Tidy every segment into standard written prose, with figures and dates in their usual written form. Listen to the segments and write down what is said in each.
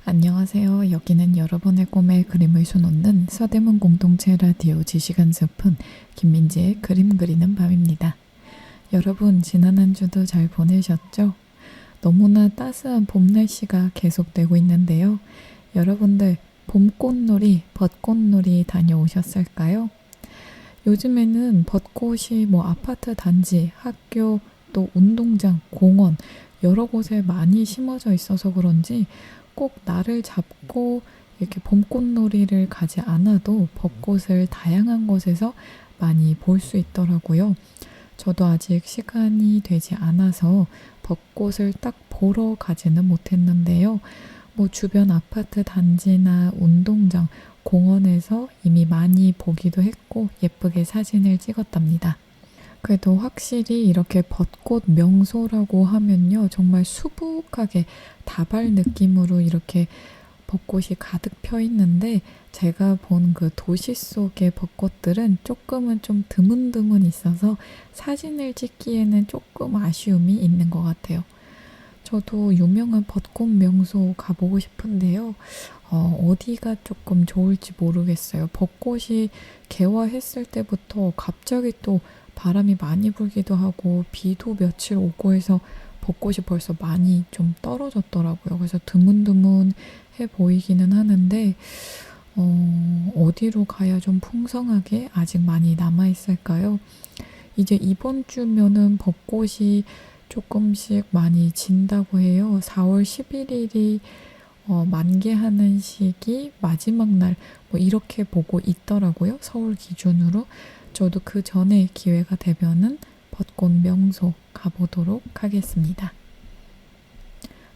안녕하세요. 여기는 여러분의 꿈에 그림을 수놓는 서대문 공동체 라디오 지시간 스푼 김민지의 그림 그리는 밤입니다. 여러분 지난 한 주도 잘 보내셨죠? 너무나 따스한 봄 날씨가 계속되고 있는데요. 여러분들 봄꽃놀이, 벚꽃놀이 다녀오셨을까요? 요즘에는 벚꽃이 아파트 단지, 학교, 또 운동장, 공원 여러 곳에 많이 심어져 있어서 그런지 꼭 날을 잡고 이렇게 봄꽃놀이를 가지 않아도 벚꽃을 다양한 곳에서 많이 볼 수 있더라고요. 저도 아직 시간이 되지 않아서 벚꽃을 딱 보러 가지는 못했는데요. 주변 아파트 단지나 운동장, 공원에서 이미 많이 보기도 했고 예쁘게 사진을 찍었답니다. 그래도 확실히 이렇게 벚꽃 명소라고 하면요. 정말 수북하게 다발 느낌으로 이렇게 벚꽃이 가득 펴 있는데 제가 본 그 도시 속의 벚꽃들은 조금은 좀 드문드문 있어서 사진을 찍기에는 조금 아쉬움이 있는 것 같아요. 저도 유명한 벚꽃 명소 가보고 싶은데요. 어디가 조금 좋을지 모르겠어요. 벚꽃이 개화했을 때부터 갑자기 또 바람이 많이 불기도 하고 비도 며칠 오고 해서 벚꽃이 벌써 많이 좀 떨어졌더라고요. 그래서 드문드문해 보이기는 하는데 어디로 가야 좀 풍성하게 아직 많이 남아있을까요? 이제 이번 주면은 벚꽃이 조금씩 많이 진다고 해요. 4월 11일이 만개하는 시기 마지막 날 이렇게 보고 있더라고요. 서울 기준으로. 저도 그 전에 기회가 되면은 벚꽃 명소 가보도록 하겠습니다.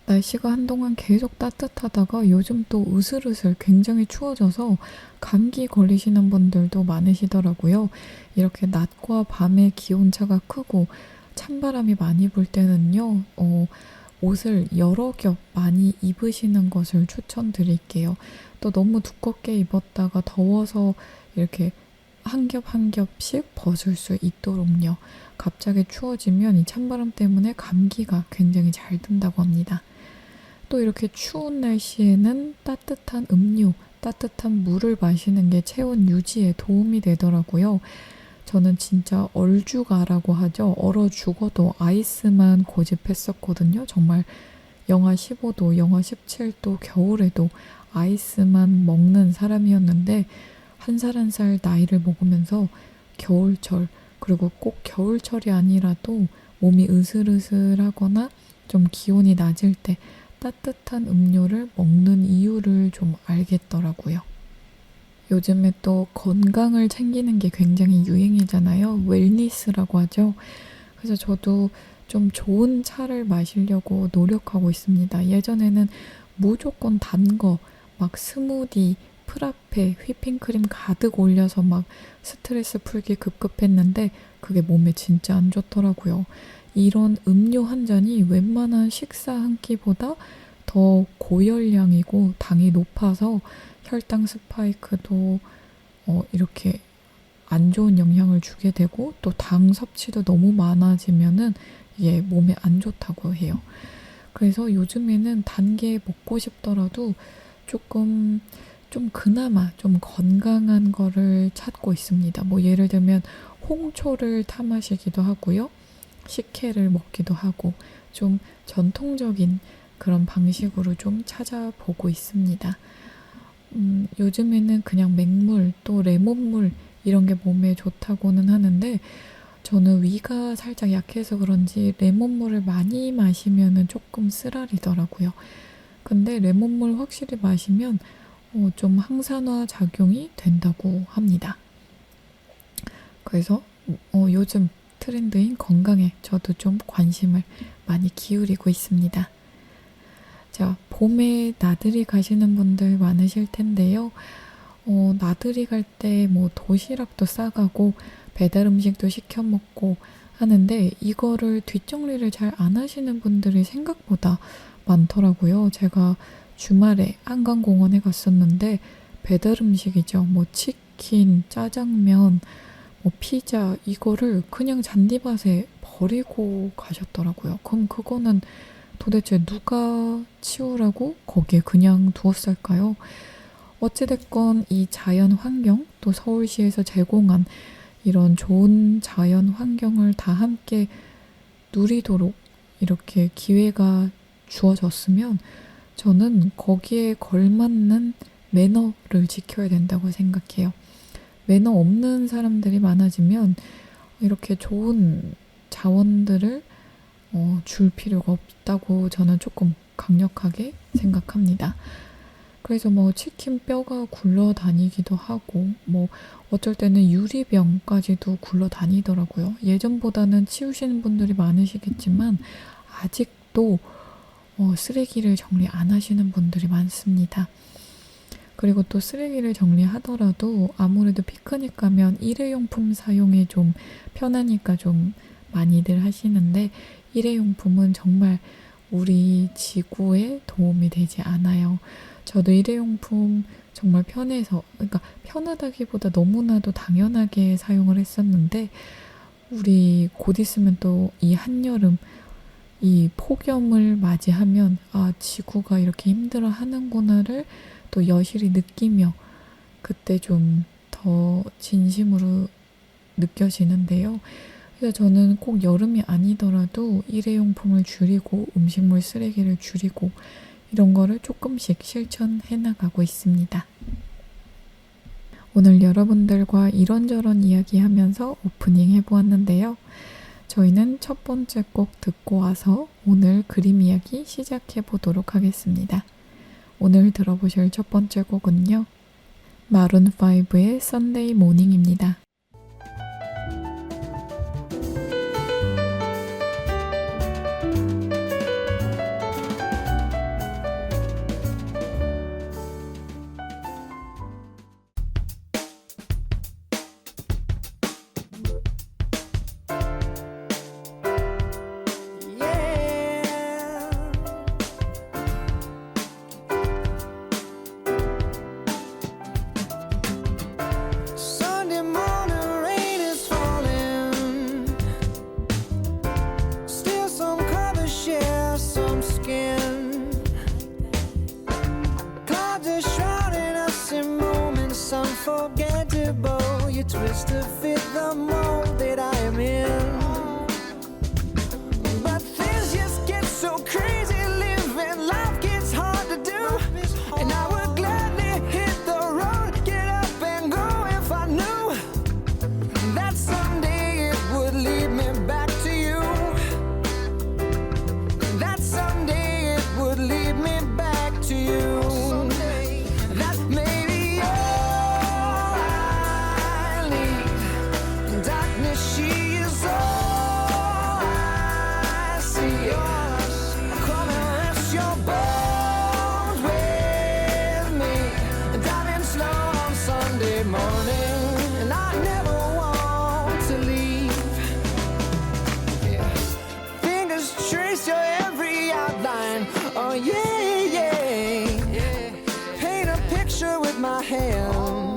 날씨가 한동안 계속 따뜻하다가 요즘 또 으슬으슬 굉장히 추워져서 감기 걸리시는 분들도 많으시더라고요. 이렇게 낮과 밤의 기온차가 크고 찬바람이 많이 불 때는요. 옷을 여러 겹 많이 입으시는 것을 추천드릴게요. 또 너무 두껍게 입었다가 더워서 이렇게 한 겹 한 겹씩 벗을 수 있도록요. 갑자기 추워지면 이 찬바람 때문에 감기가 굉장히 잘 든다고 합니다. 또 이렇게 추운 날씨에는 따뜻한 음료, 따뜻한 물을 마시는 게 체온 유지에 도움이 되더라고요. 저는 진짜 얼죽아라고 하죠. 얼어 죽어도 아이스만 고집했었거든요. 정말 영하 15도, 영하 17도 겨울에도 아이스만 먹는 사람이었는데 한 살 한 살 나이를 먹으면서 겨울철, 그리고 꼭 겨울철이 아니라도 몸이 으슬으슬하거나 좀 기온이 낮을 때 따뜻한 음료를 먹는 이유를 좀 알겠더라고요. 요즘에 또 건강을 챙기는 게 굉장히 유행이잖아요. 웰니스라고 하죠. 그래서 저도 좀 좋은 차를 마시려고 노력하고 있습니다. 예전에는 무조건 단 거, 스무디, 프라페, 휘핑크림 가득 올려서 스트레스 풀기 급급했는데 그게 몸에 진짜 안 좋더라고요. 이런 음료 한 잔이 웬만한 식사 한 끼보다 더 고열량이고 당이 높아서 혈당 스파이크도 이렇게 안 좋은 영향을 주게 되고 또 당 섭취도 너무 많아지면은 이게 몸에 안 좋다고 해요. 그래서 요즘에는 단 게 먹고 싶더라도 조금 좀 그나마 좀 건강한 거를 찾고 있습니다. 예를 들면 홍초를 타 마시기도 하고요. 식혜를 먹기도 하고 좀 전통적인 그런 방식으로 좀 찾아보고 있습니다. 요즘에는 그냥 맹물 또 레몬물 이런 게 몸에 좋다고는 하는데 저는 위가 살짝 약해서 그런지 레몬물을 많이 마시면은 조금 쓰라리더라고요. 근데 레몬물 확실히 마시면 좀 항산화 작용이 된다고 합니다. 그래서 요즘 트렌드인 건강에 저도 좀 관심을 많이 기울이고 있습니다. 자, 봄에 나들이 가시는 분들 많으실 텐데요. 나들이 갈 때 뭐 도시락도 싸가고 배달 음식도 시켜 먹고 하는데 이거를 뒷정리를 잘 안 하시는 분들이 생각보다 많더라고요. 제가 주말에 한강공원에 갔었는데 배달 음식이죠. 뭐 치킨, 짜장면, 뭐 피자 이거를 그냥 잔디밭에 버리고 가셨더라고요. 그럼 그거는 도대체 누가 치우라고 거기에 그냥 두었을까요? 어찌됐건 이 자연 환경, 또 서울시에서 제공한 이런 좋은 자연 환경을 다 함께 누리도록 이렇게 기회가 주어졌으면 저는 거기에 걸맞는 매너를 지켜야 된다고 생각해요. 매너 없는 사람들이 많아지면 이렇게 좋은 자원들을 줄 필요가 없다고 저는 조금 강력하게 생각합니다. 그래서 뭐 치킨 뼈가 굴러다니기도 하고 뭐 어쩔 때는 유리병까지도 굴러다니더라고요. 예전보다는 치우시는 분들이 많으시겠지만 아직도 쓰레기를 정리 안 하시는 분들이 많습니다. 그리고 또 쓰레기를 정리하더라도 아무래도 피크닉 가면 일회용품 사용이 좀 편하니까 좀 많이들 하시는데 일회용품은 정말 우리 지구에 도움이 되지 않아요. 저도 일회용품 정말 편해서, 그러니까 편하다기보다 너무나도 당연하게 사용을 했었는데 우리 곧 있으면 또 이 한여름 이 폭염을 맞이하면 아, 지구가 이렇게 힘들어 하는구나를 또 여실히 느끼며 그때 좀 더 진심으로 느껴지는데요. 그래서 저는 꼭 여름이 아니더라도 일회용품을 줄이고 음식물 쓰레기를 줄이고 이런 거를 조금씩 실천해 나가고 있습니다. 오늘 여러분들과 이런저런 이야기하면서 오프닝 해보았는데요. 저희는 첫 번째 곡 듣고 와서 오늘 그림 이야기 시작해 보도록 하겠습니다. 오늘 들어보실 첫 번째 곡은요. 마룬5의 Sunday Morning입니다. Twist to fit the mold that I am in. But things just get so crazy, living life gets hard to do. And I would gladly hit the road, get up and go if I knew that someday it would lead me back to you. That someday it would lead me back to you. That maybe she is all I see. Come and rest your bones with me, driving slow on Sunday morning, and I never want to leave. Yeah. Fingers trace your every outline. Oh yeah, yeah. Paint a picture with my hands.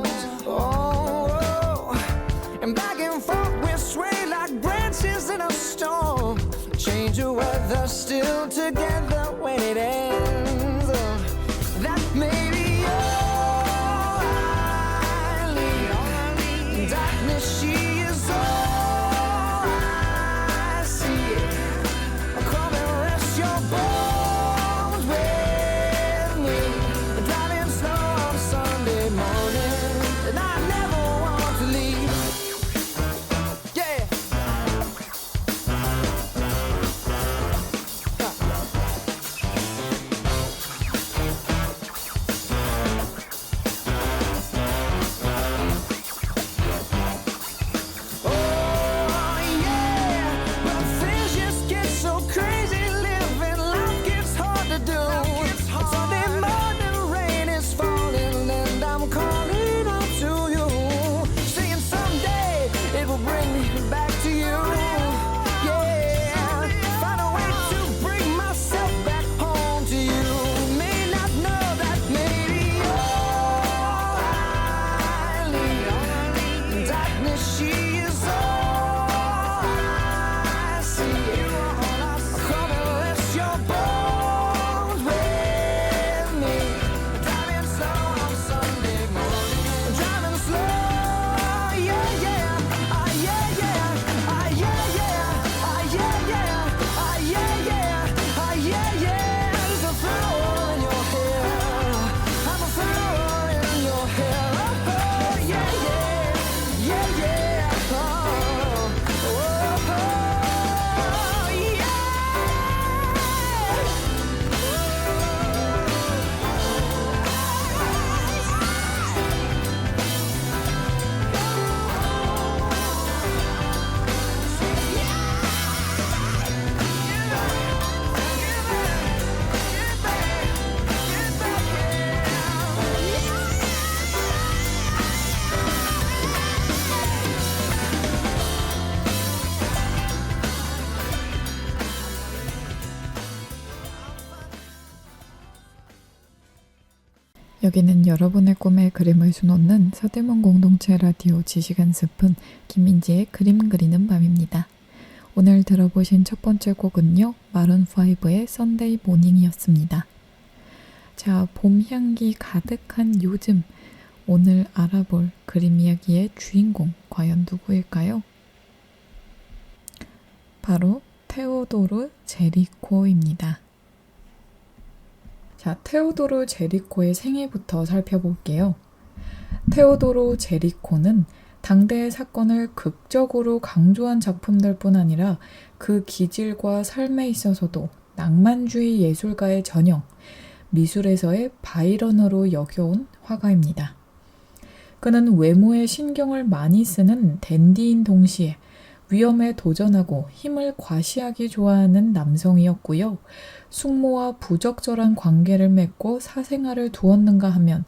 And back and forth we sway like branches in a storm. Change the weather, still together when it ends. That may be all I need. Darkness, she is all I see. Come and rest your bones with me, driving slow on Sunday morning, and I never want to leave. 여기는 여러분의 꿈에 그림을 수놓는 서대문 공동체 라디오 지식한 스푼 김민지의 그림 그리는 밤입니다. 오늘 들어보신 첫 번째 곡은요, 마룬5의 썬데이 모닝이었습니다. 자, 봄 향기 가득한 요즘, 오늘 알아볼 그림 이야기의 주인공 과연 누구일까요? 바로 테오도르 제리코입니다. 자, 테오도르 제리코의 생애부터 살펴볼게요. 테오도르 제리코는 당대의 사건을 극적으로 강조한 작품들 뿐 아니라 그 기질과 삶에 있어서도 낭만주의 예술가의 전형, 미술에서의 바이런으로 여겨온 화가입니다. 그는 외모에 신경을 많이 쓰는 댄디인 동시에 위험에 도전하고 힘을 과시하기 좋아하는 남성이었고요. 숙모와 부적절한 관계를 맺고 사생활을 두었는가 하면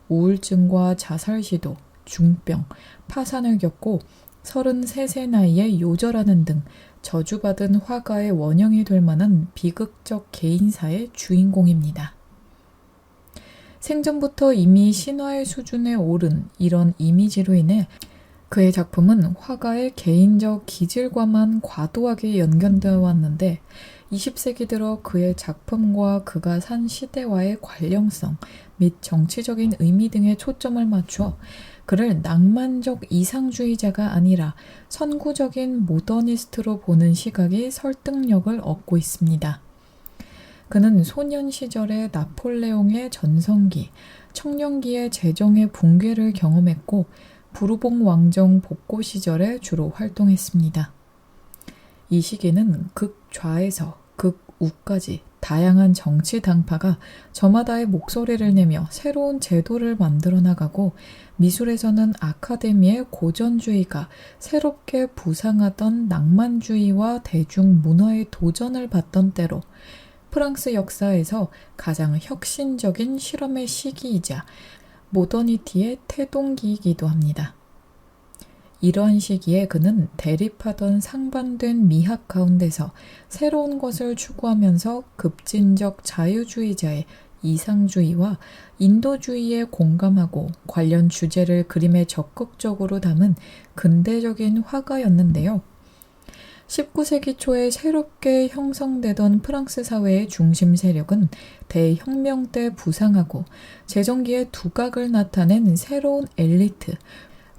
우울증과 자살 시도, 중병, 파산을 겪고 33세 나이에 요절하는 등 저주받은 화가의 원형이 될 만한 비극적 개인사의 주인공입니다. 생전부터 이미 신화의 수준에 오른 이런 이미지로 인해 그의 작품은 화가의 개인적 기질과만 과도하게 연결되어 왔는데 20세기 들어 그의 작품과 그가 산 시대와의 관련성 및 정치적인 의미 등에 초점을 맞춰 그를 낭만적 이상주의자가 아니라 선구적인 모더니스트로 보는 시각이 설득력을 얻고 있습니다. 그는 소년 시절의 나폴레옹의 전성기, 청년기의 재정의 붕괴를 경험했고 부르봉 왕정 복고 시절에 주로 활동했습니다. 이 시기는 극좌에서 극우까지 다양한 정치 당파가 저마다의 목소리를 내며 새로운 제도를 만들어 나가고 미술에서는 아카데미의 고전주의가 새롭게 부상하던 낭만주의와 대중문화의 도전을 받던 때로 프랑스 역사에서 가장 혁신적인 실험의 시기이자 모더니티의 태동기이기도 합니다. 이러한 시기에 그는 대립하던 상반된 미학 가운데서 새로운 것을 추구하면서 급진적 자유주의자의 이상주의와 인도주의에 공감하고 관련 주제를 그림에 적극적으로 담은 근대적인 화가였는데요. 19세기 초에 새롭게 형성되던 프랑스 사회의 중심 세력은 대혁명 때 부상하고 재정기의 두각을 나타낸 새로운 엘리트,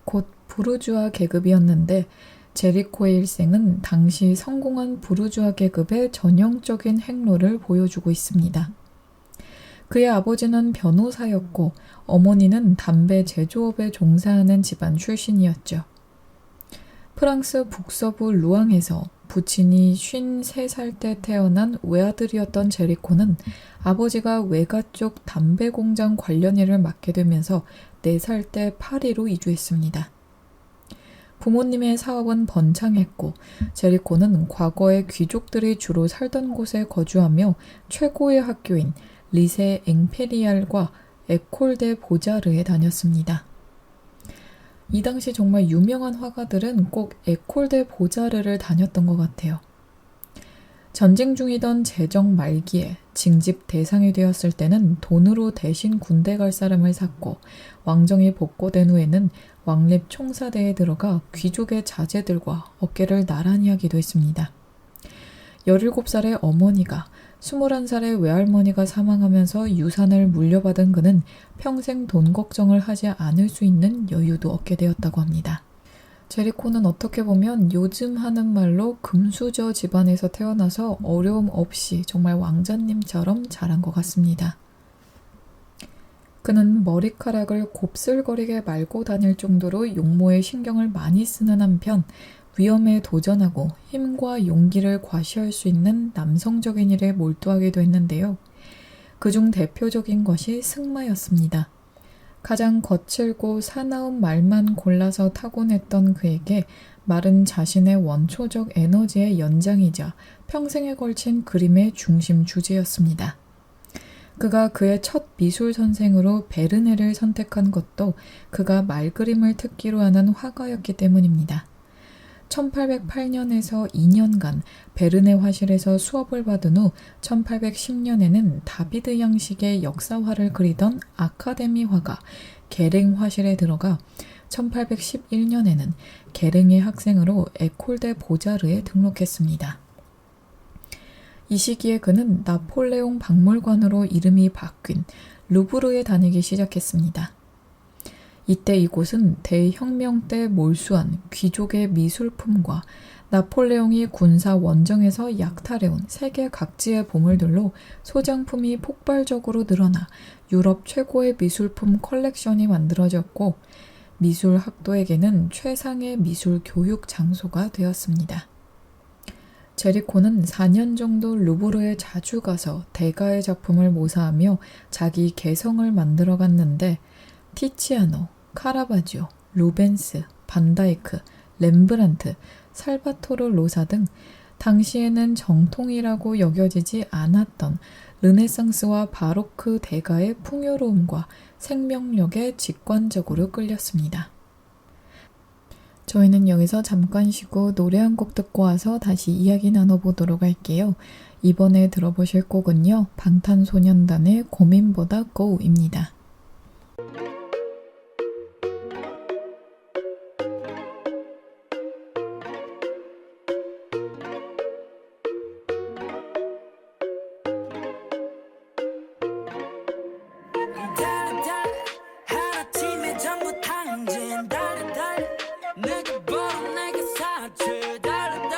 곧 부르주아 계급이었는데 제리코의 일생은 당시 성공한 부르주아 계급의 전형적인 행로를 보여주고 있습니다. 그의 아버지는 변호사였고 어머니는 담배 제조업에 종사하는 집안 출신이었죠. 프랑스 북서부 루앙에서 부친이 53살 때 태어난 외아들이었던 제리코는 아버지가 외가 쪽 담배 공장 관련 일을 맡게 되면서 4살 때 파리로 이주했습니다. 부모님의 사업은 번창했고 제리코는 과거의 귀족들이 주로 살던 곳에 거주하며 최고의 학교인 리세 앵페리알과 에콜 데 보자르에 다녔습니다. 이 당시 정말 유명한 화가들은 꼭 에콜 데 보자르를 다녔던 것 같아요. 전쟁 중이던 제정 말기에 징집 대상이 되었을 때는 돈으로 대신 군대 갈 사람을 샀고 왕정이 복고된 후에는 왕립 총사대에 들어가 귀족의 자제들과 어깨를 나란히 하기도 했습니다. 17살의 어머니가 21살의 외할머니가 사망하면서 유산을 물려받은 그는 평생 돈 걱정을 하지 않을 수 있는 여유도 얻게 되었다고 합니다. 제리코는 어떻게 보면 요즘 하는 말로 금수저 집안에서 태어나서 어려움 없이 정말 왕자님처럼 자란 것 같습니다. 그는 머리카락을 곱슬거리게 말고 다닐 정도로 용모에 신경을 많이 쓰는 한편 위험에 도전하고 힘과 용기를 과시할 수 있는 남성적인 일에 몰두하기도 했는데요. 그중 대표적인 것이 승마였습니다. 가장 거칠고 사나운 말만 골라서 타고냈던 그에게 말은 자신의 원초적 에너지의 연장이자 평생에 걸친 그림의 중심 주제였습니다. 그가 그의 첫 미술 선생으로 베르네를 선택한 것도 그가 말그림을 특기로 하는 화가였기 때문입니다. 1808년에서 2년간 베르네 화실에서 수업을 받은 후 1810년에는 다비드 양식의 역사화를 그리던 아카데미 화가 게랭 화실에 들어가 1811년에는 게랭의 학생으로 에콜 데 보자르에 등록했습니다. 이 시기에 그는 나폴레옹 박물관으로 이름이 바뀐 루브르에 다니기 시작했습니다. 이때 이곳은 대혁명 때 몰수한 귀족의 미술품과 나폴레옹이 군사 원정에서 약탈해온 세계 각지의 보물들로 소장품이 폭발적으로 늘어나 유럽 최고의 미술품 컬렉션이 만들어졌고 미술 학도에게는 최상의 미술 교육 장소가 되었습니다. 제리코는 4년 정도 루브르에 자주 가서 대가의 작품을 모사하며 자기 개성을 만들어갔는데 티치아노, 카라바지오, 루벤스, 반다이크, 렘브란트, 살바토르 로사 등 당시에는 정통이라고 여겨지지 않았던 르네상스와 바로크 대가의 풍요로움과 생명력에 직관적으로 끌렸습니다. 저희는 여기서 잠깐 쉬고 노래 한 곡 듣고 와서 다시 이야기 나눠보도록 할게요. 이번에 들어보실 곡은요. 방탄소년단의 고민보다 고입니다. 하루아침에 전부 탕진 달려 내가 벌어 내게 사치 달려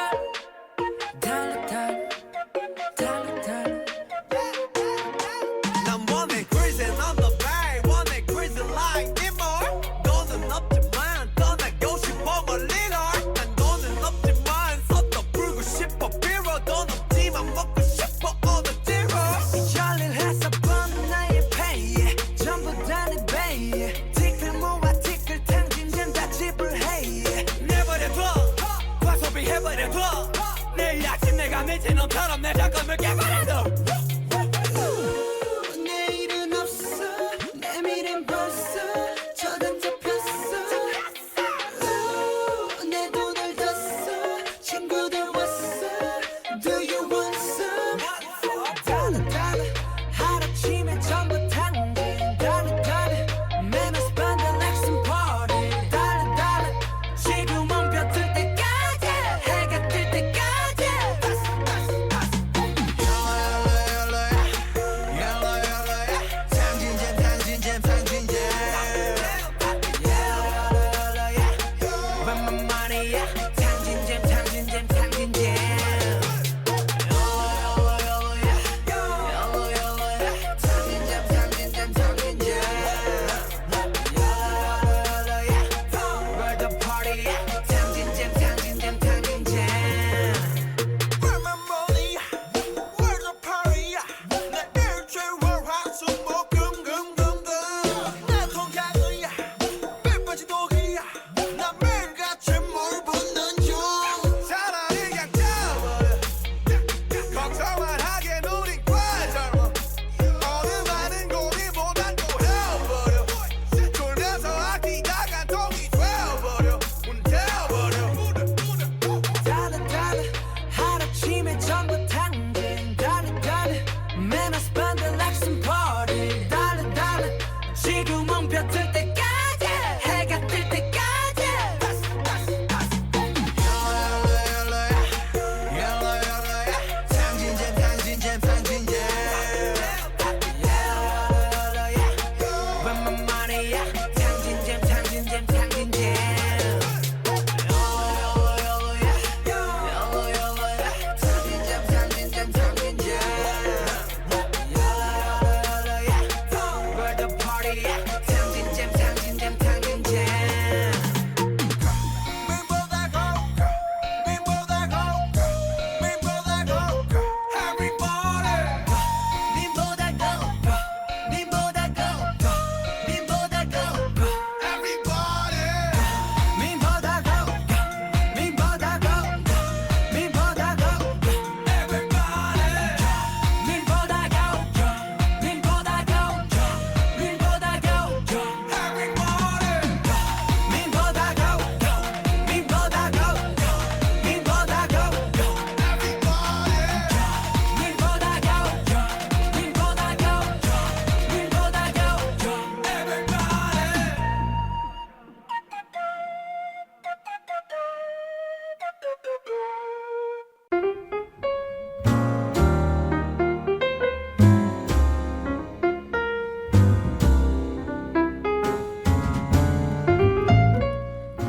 난 원해 cruising on the bay 원해 cruising like Timor 돈은 없지만 떠나고 싶어 멀리 널난 돈은 없지만 섰다 불고 싶어 비로 돈 없지만 먹고 싶어 all the zero 열일해서 번 나의 pay 전부 다 내 pay 티끌 모아 티끌 탕진전 다 지불해 내버려둬 과소비해버려둬 내일 아침 내가 미친 놈처럼 내 잠깐을 깨버려둬 내일은 없어 내 미래는 벌써 저당 잡혔어 내 돈을 뒀어 친구들 왔어 Do you want some? 달라 하루아침에 전부 탕진 달라 매너스 반대 렉슨 파티 달라 지금은 벼뜰 때까지 해가 뜰 때까지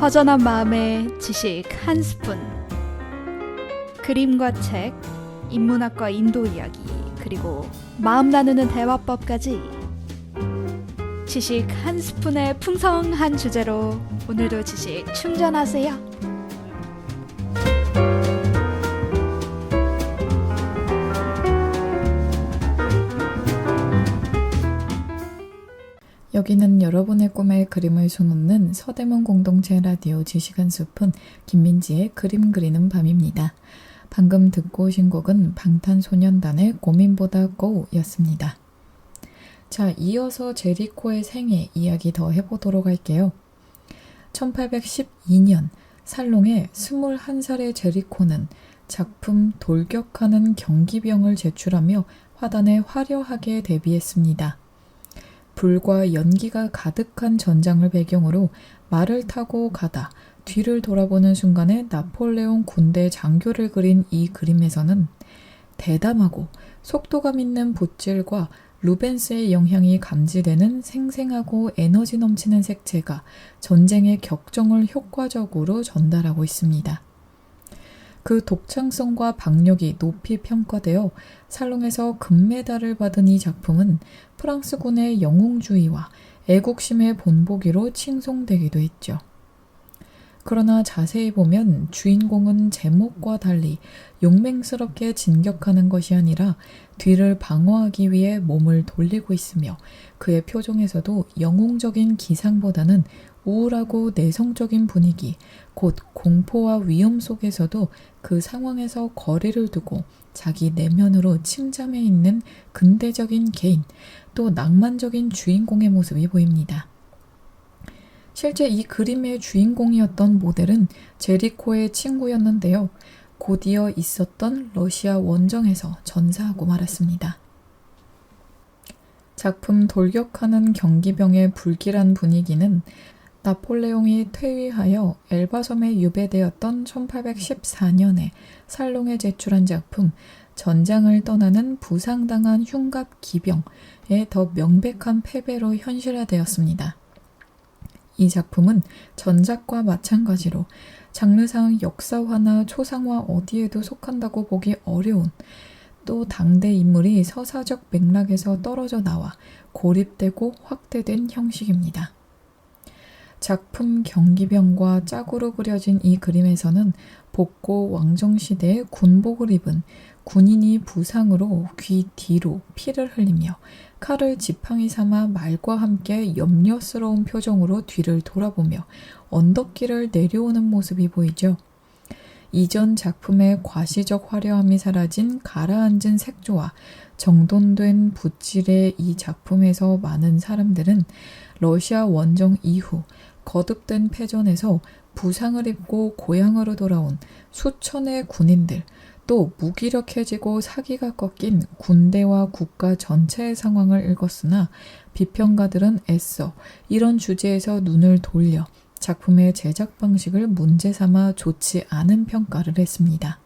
허전한 마음에 지식 한 스푼. 그림과 책, 인문학과 인도 이야기, 그리고 마음 나누는 대화법까지. 지식 한 스푼의 풍성한 주제로 오늘도 지식 충전하세요. 여기는 여러분의 꿈에 그림을 수놓는 서대문 공동체 라디오 지식 한 스푼 김민지의 그림 그리는 밤입니다. 방금 듣고 오신 곡은 방탄소년단의 고민보다 고였습니다. 자, 이어서 제리코의 생애 이야기 더 해보도록 할게요. 1812년 살롱의 21살의 제리코는 작품 돌격하는 경기병을 제출하며 화단에 화려하게 데뷔했습니다. 불과 연기가 가득한 전장을 배경으로 말을 타고 가다 뒤를 돌아보는 순간에 나폴레옹 군대 장교를 그린 이 그림에서는 대담하고 속도감 있는 붓질과 루벤스의 영향이 감지되는 생생하고 에너지 넘치는 색채가 전쟁의 격정을 효과적으로 전달하고 있습니다. 그 독창성과 박력이 높이 평가되어 살롱에서 금메달을 받은 이 작품은 프랑스군의 영웅주의와 애국심의 본보기로 칭송되기도 했죠. 그러나 자세히 보면 주인공은 제목과 달리 용맹스럽게 진격하는 것이 아니라 뒤를 방어하기 위해 몸을 돌리고 있으며 그의 표정에서도 영웅적인 기상보다는 우울하고 내성적인 분위기, 곧 공포와 위험 속에서도 그 상황에서 거리를 두고 자기 내면으로 침잠해 있는 근대적인 개인, 또 낭만적인 주인공의 모습이 보입니다. 실제 이 그림의 주인공이었던 모델은 제리코의 친구였는데요. 곧이어 있었던 러시아 원정에서 전사하고 말았습니다. 작품 돌격하는 경기병의 불길한 분위기는 나폴레옹이 퇴위하여 엘바섬에 유배되었던 1814년에 살롱에 제출한 작품 전장을 떠나는 부상당한 흉갑 기병의 더 명백한 패배로 현실화되었습니다. 이 작품은 전작과 마찬가지로 장르상 역사화나 초상화 어디에도 속한다고 보기 어려운, 또 당대 인물이 서사적 맥락에서 떨어져 나와 고립되고 확대된 형식입니다. 작품 경기병과 짝으로 그려진 이 그림에서는 복고 왕정시대의 군복을 입은 군인이 부상으로 귀 뒤로 피를 흘리며 칼을 지팡이 삼아 말과 함께 염려스러운 표정으로 뒤를 돌아보며 언덕길을 내려오는 모습이 보이죠. 이전 작품의 과시적 화려함이 사라진 가라앉은 색조와 정돈된 붓질의 이 작품에서 많은 사람들은 러시아 원정 이후 거듭된 패전에서 부상을 입고 고향으로 돌아온 수천의 군인들, 또 무기력해지고 사기가 꺾인 군대와 국가 전체의 상황을 읽었으나 비평가들은 애써 이런 주제에서 눈을 돌려 작품의 제작 방식을 문제 삼아 좋지 않은 평가를 했습니다.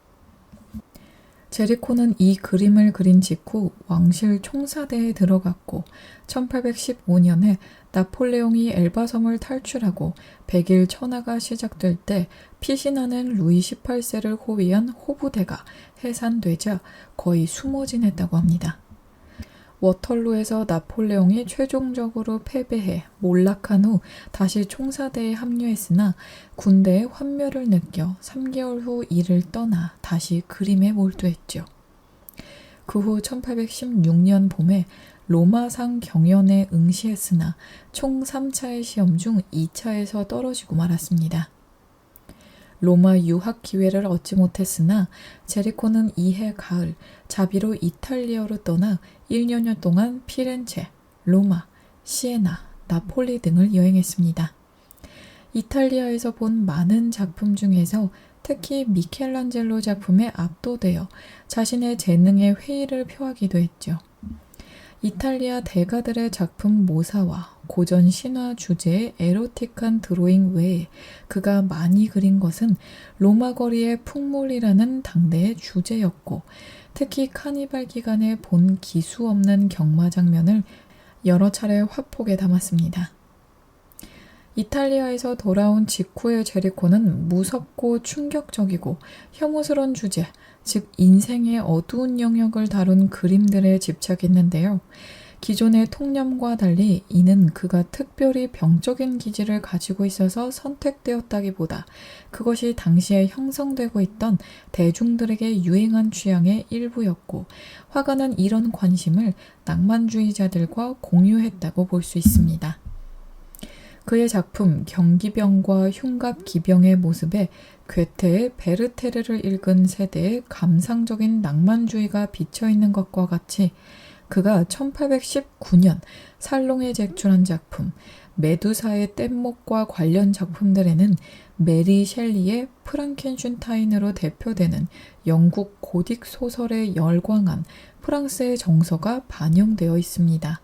제리코는 이 그림을 그린 직후 왕실 총사대에 들어갔고 1815년에 나폴레옹이 엘바섬을 탈출하고 백일 천하가 시작될 때 피신하는 루이 18세를 호위한 호부대가 해산되자 거의 숨어 지냈다고 합니다. 워털루에서 나폴레옹이 최종적으로 패배해 몰락한 후 다시 총사대에 합류했으나 군대의 환멸을 느껴 3개월 후 이를 떠나 다시 그림에 몰두했죠. 그 후 1816년 봄에 로마상 경연에 응시했으나 총 3차의 시험 중 2차에서 떨어지고 말았습니다. 로마 유학 기회를 얻지 못했으나 제리코는 이해 가을 자비로 이탈리아로 떠나 1년여 동안 피렌체, 로마, 시에나, 나폴리 등을 여행했습니다. 이탈리아에서 본 많은 작품 중에서 특히 미켈란젤로 작품에 압도되어 자신의 재능에 회의를 표하기도 했죠. 이탈리아 대가들의 작품 모사와 고전 신화 주제의 에로틱한 드로잉 외에 그가 많이 그린 것은 로마 거리의 풍물이라는 당대의 주제였고, 특히 카니발 기간에 본 기수 없는 경마 장면을 여러 차례 화폭에 담았습니다. 이탈리아에서 돌아온 직후의 제리코는 무섭고 충격적이고 혐오스러운 주제, 즉 인생의 어두운 영역을 다룬 그림들에 집착했는데요. 기존의 통념과 달리 이는 그가 특별히 병적인 기질을 가지고 있어서 선택되었다기보다 그것이 당시에 형성되고 있던 대중들에게 유행한 취향의 일부였고, 화가는 이런 관심을 낭만주의자들과 공유했다고 볼 수 있습니다. 그의 작품 경기병과 흉갑기병의 모습에 괴테의 베르테르를 읽은 세대의 감상적인 낭만주의가 비쳐있는 것과 같이 그가 1819년 살롱에 제출한 작품 메두사의 뗏목과 관련 작품들에는 메리 셸리의 프랑켄슈타인으로 대표되는 영국 고딕 소설에 열광한 프랑스의 정서가 반영되어 있습니다.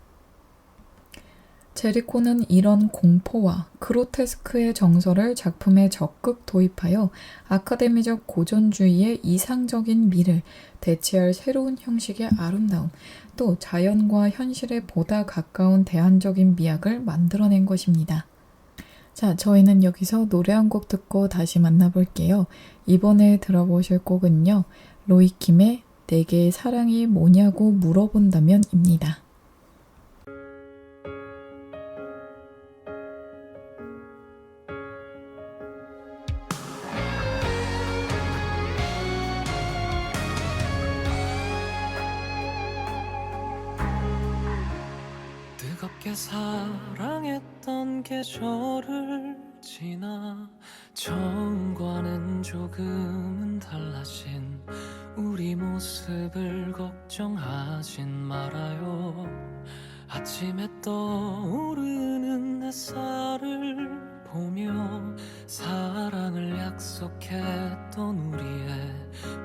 제리코는 이런 공포와 그로테스크의 정서를 작품에 적극 도입하여 아카데미적 고전주의의 이상적인 미를 대체할 새로운 형식의 아름다움, 또 자연과 현실에 보다 가까운 대안적인 미학을 만들어낸 것입니다. 자, 저희는 여기서 노래 한 곡 듣고 다시 만나볼게요. 이번에 들어보실 곡은요, 로이킴의 내게 사랑이 뭐냐고 물어본다면 입니다. 뜨겁게 사랑했던 계절을 지나 처음과는 조금은 달라진 우리 모습을 걱정하진 말아요. 아침에 떠오르는 햇살을 보며 사랑을 약속했던 우리의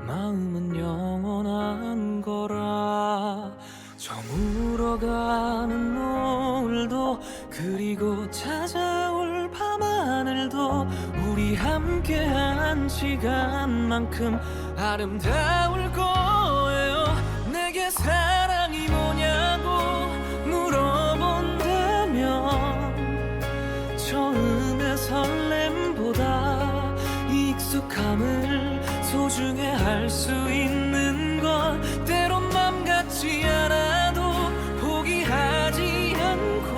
마음은 영원한 거라. 저물어가는 노을도 그리고 찾아올 밤하늘도 우리 함께한 시간만큼 아름다울 거예요. 내게 사랑이 뭐냐고 물어본다면 처음의 설렘보다 익숙함을 소중해 할 수 있는 건 때론 맘 같지 않아도 포기하지 않고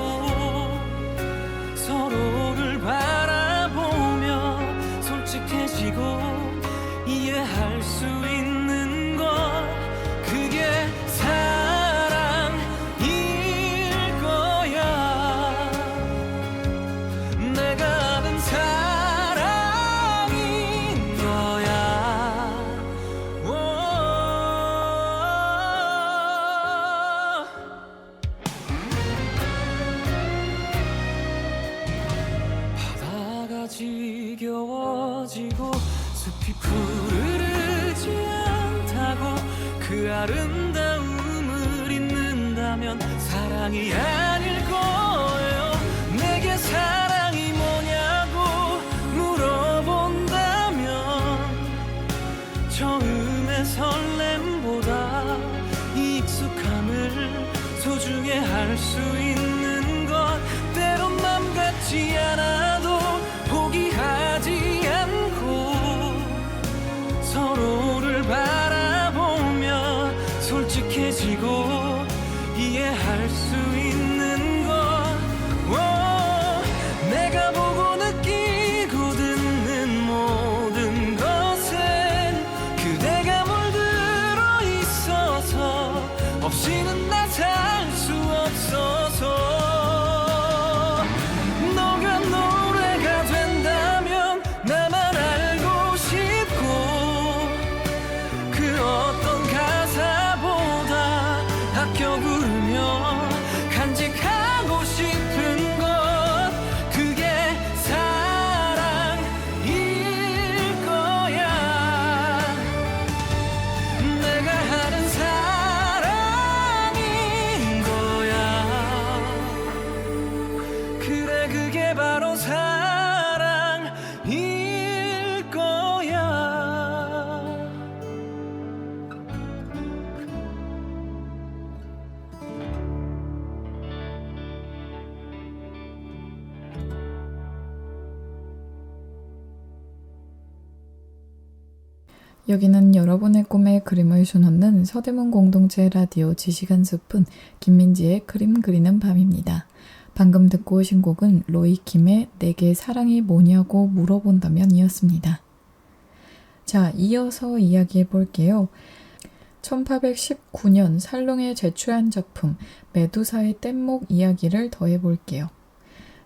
서로를 바라보며 솔직해지고 이해할 수 있는 건 그게 사랑일 거야. 내가 아는 사랑인 거야. 바다가 지겨워지고 숲이 푸르르지 않다고 그 아름다움을 잊는다면 사랑이 아닐 거예요. 내게 사랑이 뭐냐고 물어본다면 처음의 설렘보다 익숙함을 소중해 할 수 있는 것 때론 맘 같지 않아도 포기하지 않고 서로를 바라보며 솔직해지고 이해할 수 있는 것 내가 보고 느끼고 듣는 모든 것은 그대가 물들어 있어서 없이는 나 살 수 없어서 너가 노래가 된다면 나만 알고 싶고 그 어떤 가사보다 아껴 부르며 간직하고 싶은 것 그게 사랑일 거야. 내가 하는 사랑인 거야. 여기는 여러분의 꿈에 그림을 수놓는 서대문 공동체 라디오 지시간 숲은 김민지의 그림 그리는 밤입니다. 방금 듣고 오신 곡은 로이킴의 내게 사랑이 뭐냐고 물어본다면 이었습니다. 자, 이어서 이야기해 볼게요. 1819년 살롱에 제출한 작품 메두사의 뗏목 이야기를 더해 볼게요.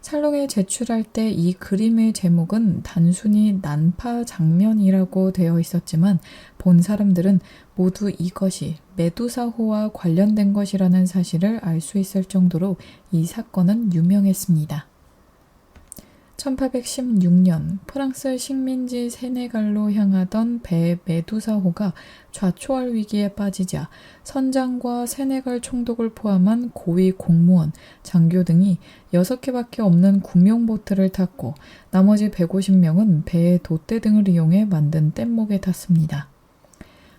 살롱에 제출할 때 이 그림의 제목은 단순히 난파 장면이라고 되어 있었지만 본 사람들은 모두 이것이 메두사호와 관련된 것이라는 사실을 알 수 있을 정도로 이 사건은 유명했습니다. 1816년 프랑스 식민지 세네갈로 향하던 배 메두사호가 좌초할 위기에 빠지자 선장과 세네갈 총독을 포함한 고위 공무원, 장교 등이 6개밖에 없는 구명보트를 탔고 나머지 150명은 배의 돛대 등을 이용해 만든 뗏목에 탔습니다.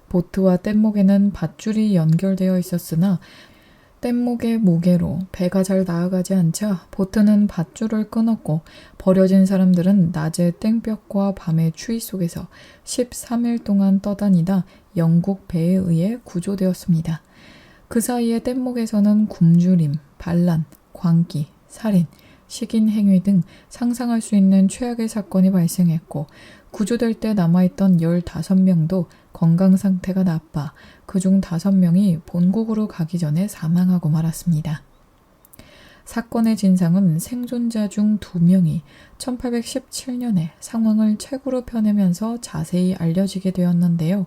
보트와 뗏목에는 밧줄이 연결되어 있었으나 뗏목의 무게로 배가 잘 나아가지 않자 보트는 밧줄을 끊었고 버려진 사람들은 낮의 땡볕과 밤의 추위 속에서 13일 동안 떠다니다 영국 배에 의해 구조되었습니다. 그 사이에 뗏목에서는 굶주림, 반란, 광기, 살인, 식인 행위 등 상상할 수 있는 최악의 사건이 발생했고 구조될 때 남아있던 15명도 건강 상태가 나빠 그중 5명이 본국으로 가기 전에 사망하고 말았습니다. 사건의 진상은 생존자 중 2명이 1817년에 상황을 책으로 펴내면서 자세히 알려지게 되었는데요.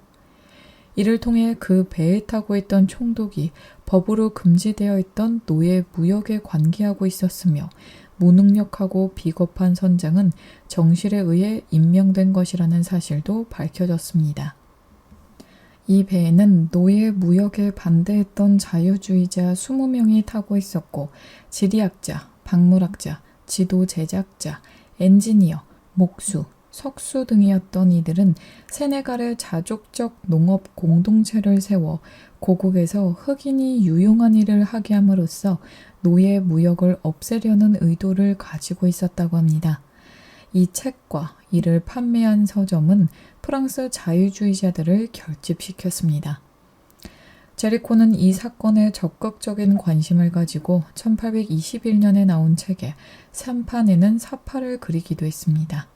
이를 통해 그 배에 타고 있던 총독이 법으로 금지되어 있던 노예 무역에 관계하고 있었으며 무능력하고 비겁한 선장은 정실에 의해 임명된 것이라는 사실도 밝혀졌습니다. 이 배에는 노예 무역에 반대했던 자유주의자 20명이 타고 있었고 지리학자, 박물학자, 지도 제작자, 엔지니어, 목수, 석수 등이었던 이들은 세네갈의 자족적 농업 공동체를 세워 고국에서 흑인이 유용한 일을 하게 함으로써 노예 무역을 없애려는 의도를 가지고 있었다고 합니다. 이 책과 이를 판매한 서점은 프랑스 자유주의자들을 결집시켰습니다. 제리코는 이 사건에 적극적인 관심을 가지고 1821년에 나온 책에 3판에는 사파를 그리기도 했습니다.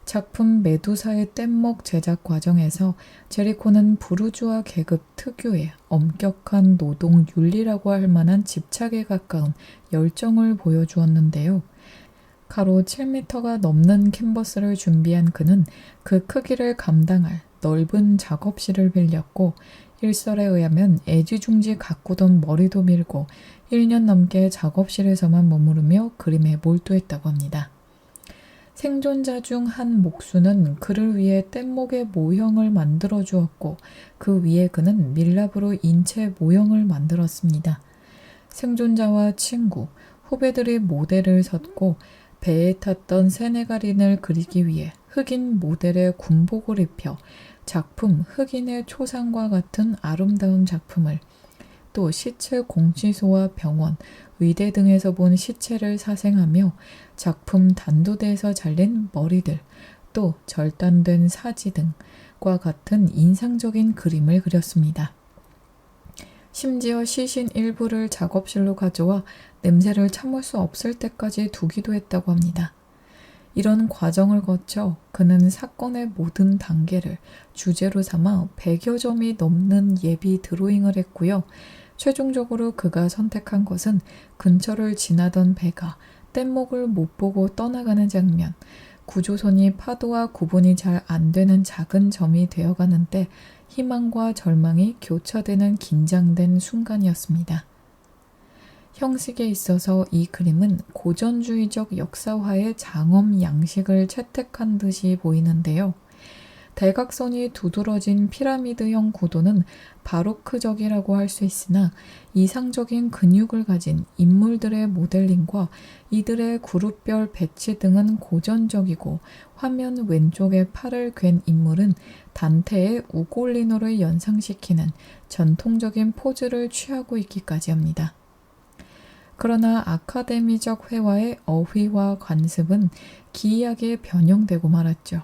작품 메두사의 뗏목 제작 과정에서 제리코는 부르주아 계급 특유의 엄격한 노동 윤리라고 할 만한 집착에 가까운 열정을 보여주었는데요. 가로 7m가 넘는 캔버스를 준비한 그는 그 크기를 감당할 넓은 작업실을 빌렸고 일설에 의하면 애지중지 가꾸던 머리도 밀고 1년 넘게 작업실에서만 머무르며 그림에 몰두했다고 합니다. 생존자 중 한 목수는 그를 위해 뗏목의 모형을 만들어 주었고 그 위에 그는 밀랍으로 인체 모형을 만들었습니다. 생존자와 친구, 후배들이 모델을 섰고 배에 탔던 세네갈인을 그리기 위해 흑인 모델의 군복을 입혀 작품 흑인의 초상과 같은 아름다운 작품을 또 시체 공치소와 병원, 의대 등에서 본 시체를 사생하며 작품 단도대에서 잘린 머리들, 또 절단된 사지 등과 같은 인상적인 그림을 그렸습니다. 심지어 시신 일부를 작업실로 가져와 냄새를 참을 수 없을 때까지 두기도 했다고 합니다. 이런 과정을 거쳐 그는 사건의 모든 단계를 주제로 삼아 100여 점이 넘는 예비 드로잉을 했고요. 최종적으로 그가 선택한 것은 근처를 지나던 배가 뗏목을 못 보고 떠나가는 장면, 구조선이 파도와 구분이 잘 안 되는 작은 점이 되어가는 때 희망과 절망이 교차되는 긴장된 순간이었습니다. 형식에 있어서 이 그림은 고전주의적 역사화의 장엄 양식을 채택한 듯이 보이는데요. 대각선이 두드러진 피라미드형 구도는 바로크적이라고 할 수 있으나 이상적인 근육을 가진 인물들의 모델링과 이들의 그룹별 배치 등은 고전적이고 화면 왼쪽에 팔을 괜 인물은 단테의 우골리노를 연상시키는 전통적인 포즈를 취하고 있기까지 합니다. 그러나 아카데미적 회화의 어휘와 관습은 기이하게 변형되고 말았죠.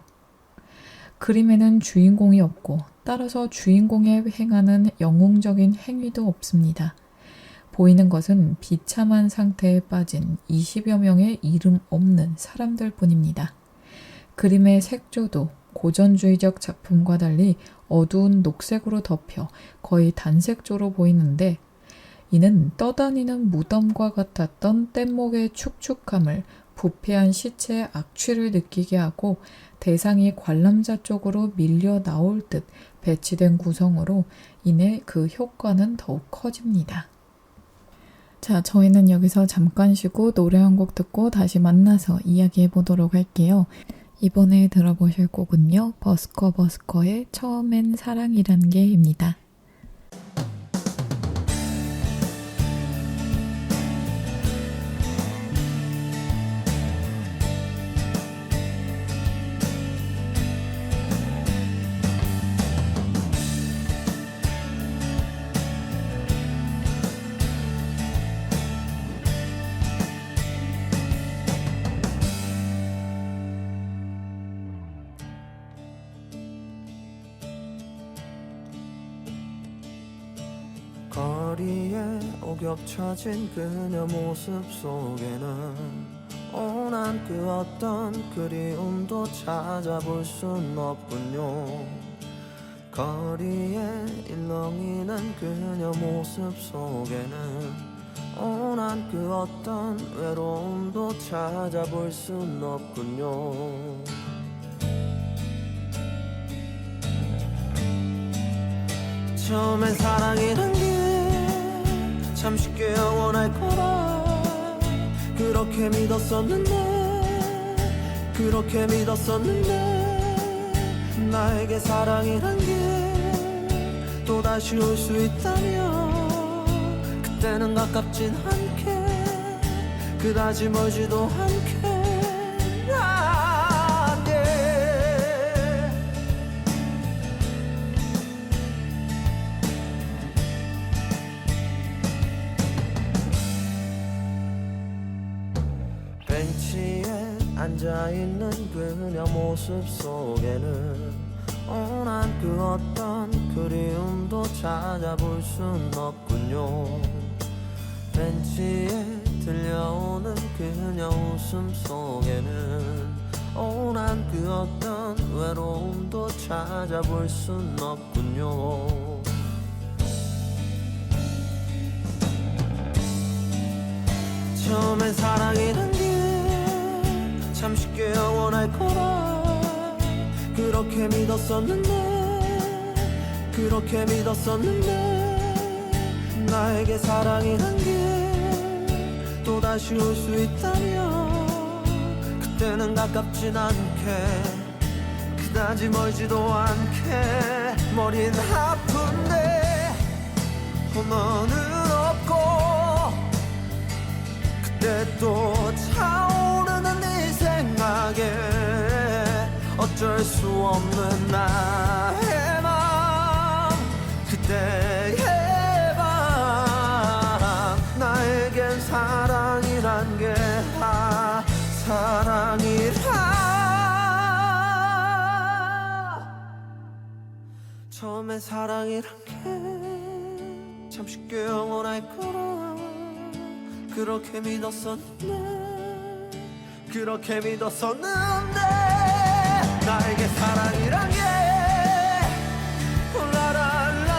그림에는 주인공이 없고 따라서 주인공의 행하는 영웅적인 행위도 없습니다. 보이는 것은 비참한 상태에 빠진 20여 명의 이름 없는 사람들 뿐입니다. 그림의 색조도 고전주의적 작품과 달리 어두운 녹색으로 덮여 거의 단색조로 보이는데 이는 떠다니는 무덤과 같았던 뗏목의 축축함을 부패한 시체의 악취를 느끼게 하고 대상이 관람자 쪽으로 밀려 나올 듯 배치된 구성으로 인해 그 효과는 더욱 커집니다. 자, 저희는 여기서 잠깐 쉬고 노래 한 곡 듣고 다시 만나서 이야기해 보도록 할게요. 이번에 들어보실 곡은요. 버스커의 처음엔 사랑이란 게입니다. 거리에 오겹쳐진 그녀 모습 속에는 온한 그 어떤 그리움도 찾아볼 순 없군요. 거리에 일렁이는 그녀 모습 속에는 온한 그 어떤 외로움도 찾아볼 순 없군요. 처음엔 사랑이란 게 참 쉽게 영원할 거라 그렇게 믿었었는데 그렇게 믿었었는데 나에게 사랑이란 게 또다시 올 수 있다면 그때는 가깝진 않게 그다지 멀지도 않게 벤치에 앉아있는 그녀 모습 속에는 온한 그 어떤 그리움도 찾아볼 순 없군요. 벤치에 들려오는 그녀 웃음 속에는 온한 그 어떤 외로움도 찾아볼 순 없군요. 처음엔 사랑이란 게 참 쉽게 영원할 거라 그렇게 믿었었는데 그렇게 믿었었는데 나에게 사랑이란 게 또다시 올 수 있다면 그때는 가깝진 않게 그다지 멀지도 않게 머린 아픈데 너는 없고 그때 또 차오르는 네 생각에 어쩔 수 없는 나의 맘 그때의 밤 나에겐 사랑이란 게 사랑이라 처음엔 사랑이란 게 참 쉽게 영원할 거라 그렇게 믿었었는데 그렇게 믿었었는데 나에게 사랑이란 게 라라라라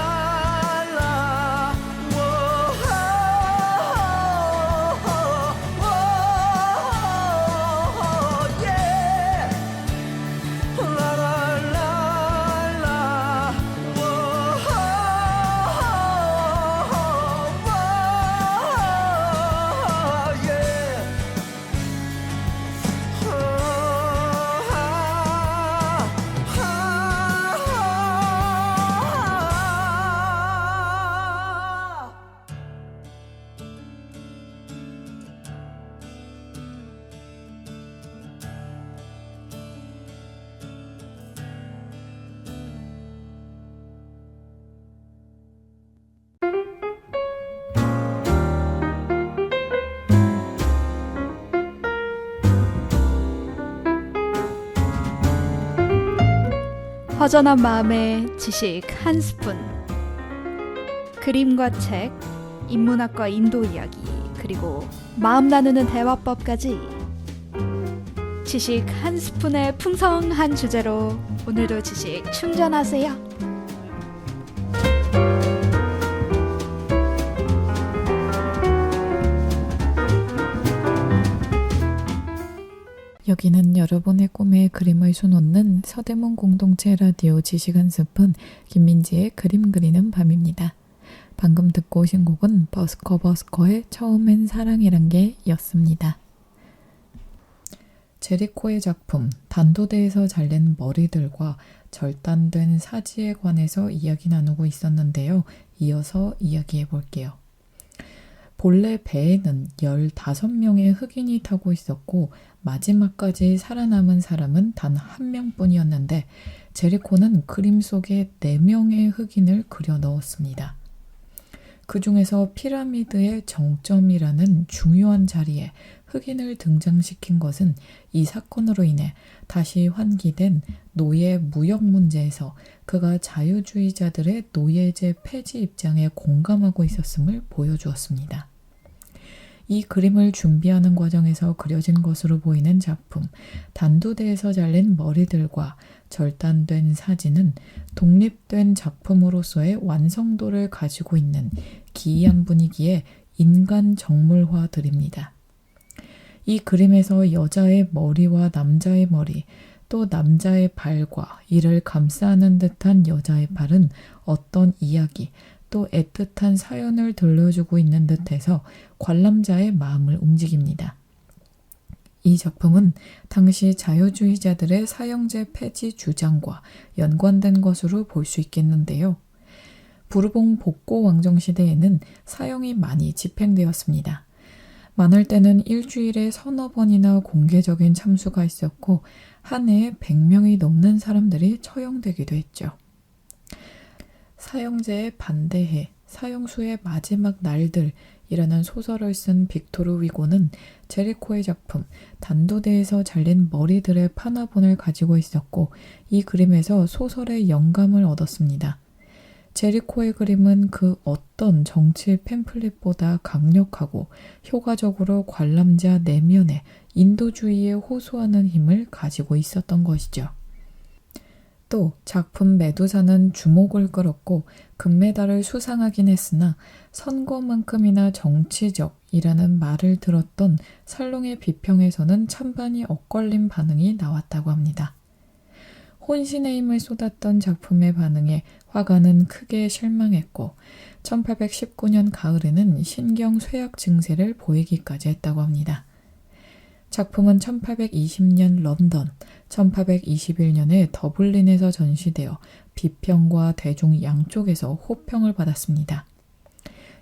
허전한 마음에 지식 한 스푼. 그림과 책, 인문학과 인도 이야기, 그리고 마음 나누는 대화법까지. 지식 한 스푼의 풍성한 주제로 오늘도 지식 충전하세요. 여기는 여러분의 꿈에 그림을 수놓는 서대문 공동체 라디오 지식 한 스푼 김민지의 그림 그리는 밤입니다. 방금 듣고 오신 곡은 버스커의 처음엔 사랑이란 게 였습니다. 제리코의 작품 단도대에서 잘린 머리들과 절단된 사지에 관해서 이야기 나누고 있었는데요. 이어서 이야기해 볼게요. 본래 배에는 15명의 흑인이 타고 있었고 마지막까지 살아남은 사람은 단 한 명뿐이었는데 제리코는 그림 속에 4명의 흑인을 그려 넣었습니다. 그 중에서 피라미드의 정점이라는 중요한 자리에 흑인을 등장시킨 것은 이 사건으로 인해 다시 환기된 노예 무역 문제에서 그가 자유주의자들의 노예제 폐지 입장에 공감하고 있었음을 보여주었습니다. 이 그림을 준비하는 과정에서 그려진 것으로 보이는 작품 단도대에서 잘린 머리들과 절단된 사진은 독립된 작품으로서의 완성도를 가지고 있는 기이한 분위기의 인간 정물화들입니다. 이 그림에서 여자의 머리와 남자의 머리, 또 남자의 발과 이를 감싸는 듯한 여자의 발은 어떤 이야기, 또 애틋한 사연을 들려주고 있는 듯해서 관람자의 마음을 움직입니다. 이 작품은 당시 자유주의자들의 사형제 폐지 주장과 연관된 것으로 볼 수 있겠는데요. 부르봉 복고 왕정 시대에는 사형이 많이 집행되었습니다. 많을 때는 일주일에 서너 번이나 공개적인 참수가 있었고 한 해에 100명이 넘는 사람들이 처형되기도 했죠. 사형제에 반대해 사형수의 마지막 날들이라는 소설을 쓴 빅토르 위고는 제리코의 작품 단도대에서 잘린 머리들의 판화본을 가지고 있었고 이 그림에서 소설의 영감을 얻었습니다. 제리코의 그림은 그 어떤 정치 팸플릿보다 강력하고 효과적으로 관람자 내면에 인도주의에 호소하는 힘을 가지고 있었던 것이죠. 또 작품 메두사는 주목을 끌었고 금메달을 수상하긴 했으나 선거만큼이나 정치적이라는 말을 들었던 살롱의 비평에서는 찬반이 엇갈린 반응이 나왔다고 합니다. 혼신의 힘을 쏟았던 작품의 반응에 화가는 크게 실망했고 1819년 가을에는 신경 쇠약 증세를 보이기까지 했다고 합니다. 작품은 1820년 런던, 1821년에 더블린에서 전시되어 비평과 대중 양쪽에서 호평을 받았습니다.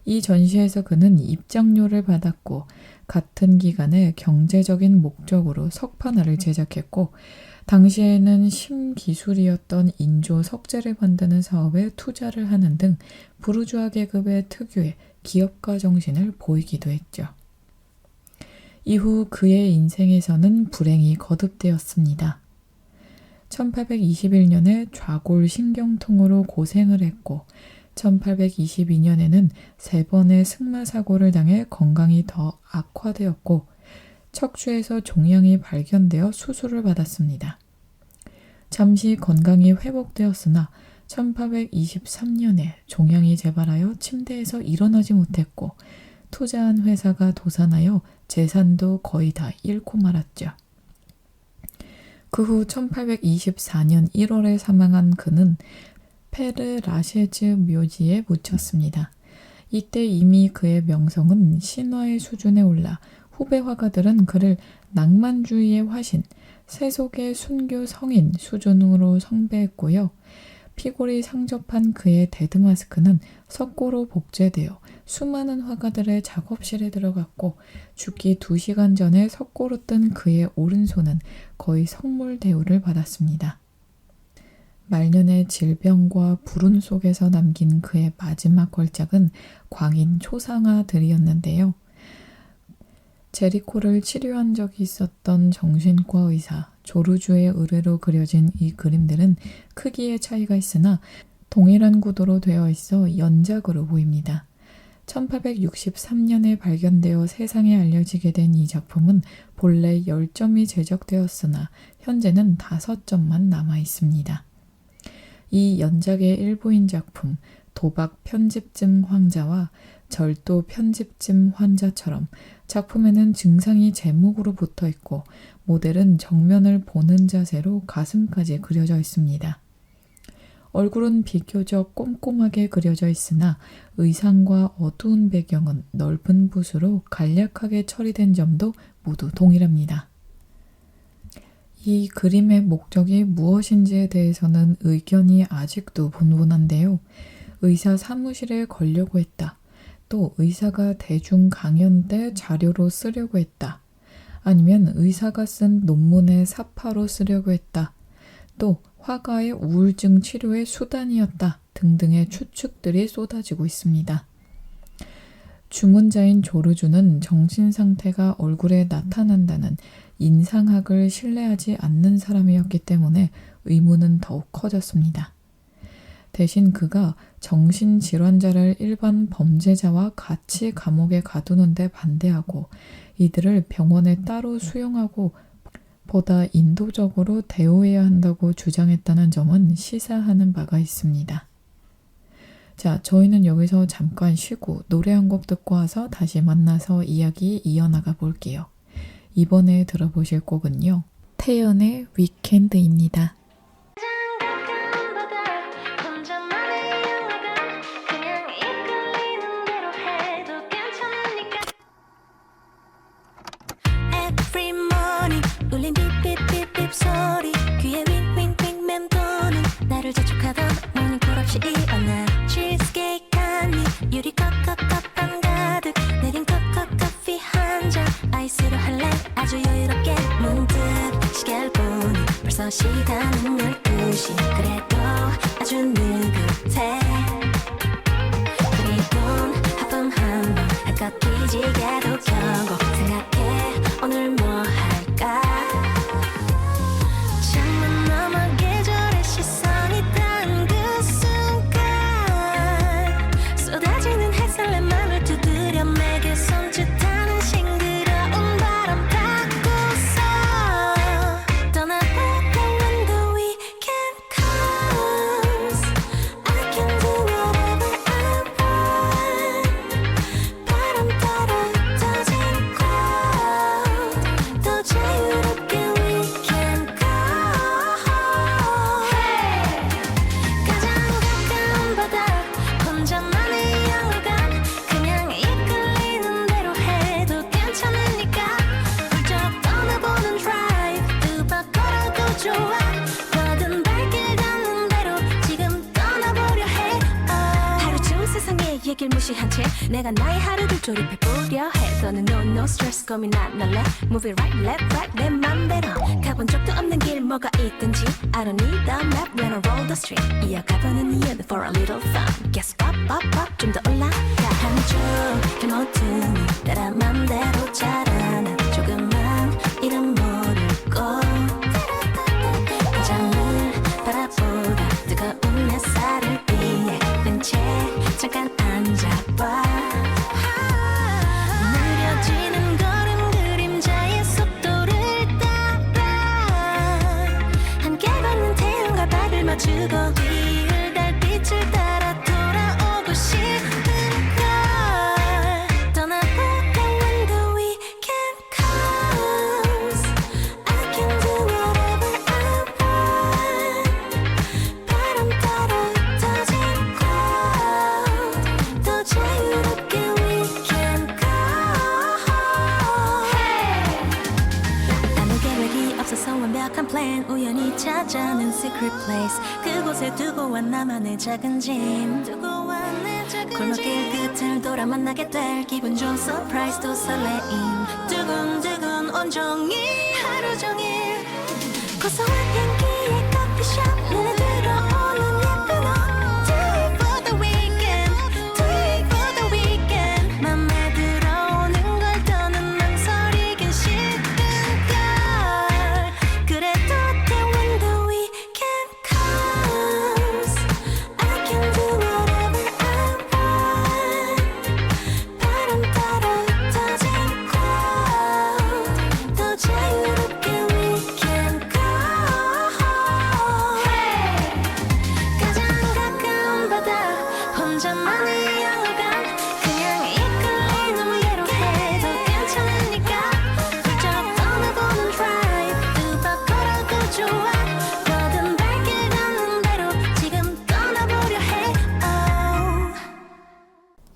이 전시에서 그는 입장료를 받았고 같은 기간에 경제적인 목적으로 석판화를 제작했고 당시에는 심기술이었던 인조 석재를 만드는 사업에 투자를 하는 등 부르주아 계급의 특유의 기업가 정신을 보이기도 했죠. 이후 그의 인생에서는 불행이 거듭되었습니다. 1821년에 좌골 신경통으로 고생을 했고 1822년에는 3번의 승마사고를 당해 건강이 더 악화되었고 척추에서 종양이 발견되어 수술을 받았습니다. 잠시 건강이 회복되었으나 1823년에 종양이 재발하여 침대에서 일어나지 못했고 투자한 회사가 도산하여 재산도 거의 다 잃고 말았죠. 그 후 1824년 1월에 사망한 그는 페르 라셰즈 묘지에 묻혔습니다. 이때 이미 그의 명성은 신화의 수준에 올라 후배 화가들은 그를 낭만주의의 화신, 세속의 순교 성인 수준으로 숭배했고요. 피골이 상접한 그의 데드마스크는 석고로 복제되어 수많은 화가들의 작업실에 들어갔고 죽기 2시간 전에 석고로 뜬 그의 오른손은 거의 성물 대우를 받았습니다. 말년의 질병과 불운 속에서 남긴 그의 마지막 걸작은 광인 초상화들이었는데요. 제리코를 치료한 적이 있었던 정신과 의사 조르주의 의뢰로 그려진 이 그림들은 크기의 차이가 있으나 동일한 구도로 되어 있어 연작으로 보입니다. 1863년에 발견되어 세상에 알려지게 된 이 작품은 본래 10점이 제작되었으나 현재는 5점만 남아 있습니다. 이 연작의 일부인 작품 도박 편집증 환자와 절도 편집증 환자처럼 작품에는 증상이 제목으로 붙어 있고 모델은 정면을 보는 자세로 가슴까지 그려져 있습니다. 얼굴은 비교적 꼼꼼하게 그려져 있으나 의상과 어두운 배경은 넓은 붓으로 간략하게 처리된 점도 모두 동일합니다. 이 그림의 목적이 무엇인지에 대해서는 의견이 아직도 분분한데요. 의사 사무실에 걸려고 했다. 또 의사가 대중 강연 때 자료로 쓰려고 했다. 아니면 의사가 쓴 논문의 사파로 쓰려고 했다. 또 화가의 우울증 치료의 수단이었다 등등의 추측들이 쏟아지고 있습니다. 주문자인 조르주는 정신상태가 얼굴에 나타난다는 인상학을 신뢰하지 않는 사람이었기 때문에 의문은 더욱 커졌습니다. 대신 그가 정신질환자를 일반 범죄자와 같이 감옥에 가두는데 반대하고 이들을 병원에 따로 수용하고 보다 인도적으로 대우해야 한다고 주장했다는 점은 시사하는 바가 있습니다. 자, 저희는 여기서 잠깐 쉬고 노래 한 곡 듣고 와서 다시 만나서 이야기 이어나가 볼게요. 이번에 들어보실 곡은요. 태연의 위켄드입니다. Every morning 울린 삐삐삐삐 소리 귀에 윙윙윙 맴도는 나를 재촉하던 모닝콜 없이 일어나 치즈케이크 한 입 유리 컵컵컵 한가득 내린 컵컵 커피 한 잔 아이스로 할래 아주 여유롭게 문득 시계를 보니 벌써 시간은 12시 그래도 아주 느긋해 그리곤 하품 한번 한껏 뒤지게도 켜고 생각해 오늘 뭐 할까 창문 너머 계절의 시선이 닿은 그 순간 쏟아지는 햇살 내 맘을 두드려 내게 손짓하는 싱그러운 바람 타고서 떠나볼까 when the weekend comes I can do whatever I want 바람 따라 터진 꽃 더 자유롭게 we can go 가장 가까운 바다 혼자만의 영화관 그냥 이끌리는 대로 해도 괜찮으니까 훌쩍 떠나보는 드라이브 두바 걸어도 좋아 뭐든 발길 닿는 대로 지금 떠나보려 해 하루 중 세상의 얘길 무시한 채 내가 나의 하루를 조립해보려 해 너는 no stress 고민 안 할래 Move it right left right 내 맘대로 가본 적도 없는 길 뭐가 있든지 I don't need a map when I roll the street 이어가보는 이유는 for a little fun Guess up up up 좀 더 올라가 한쪽 길모퉁이 따라 맘대로 자라나 조금만 이름 모를 꽃 한참을 바라보다 뜨거운 햇살을 위해 벤치에 잠깐 앉아봐 느려지는 걸음 그림자의 속도를 따라 함께 걷는 태양과 발을 맞추고 뒤을 달빛을 따라 돌아오고 싶은 걸 떠나볼까 when the weekend comes I can do whatever I want 바람 따라 터진 꽃 더 자유롭게 we can go 아무 계획이 없어서 완벽한 plan 우연히 찾아낸 secret place 그곳에 두고 와 나만의 작은 짐 골목길 끝을 돌아 만나게 될 기분 좋은 surprise 또 설레임 두근두근 온종일 하루 종일 고소한 향기의 커피숍 눈에 들어오는 예쁜 옷 Do it for the weekend Do it for the weekend 맘에 들어오는 걸 더는 망설임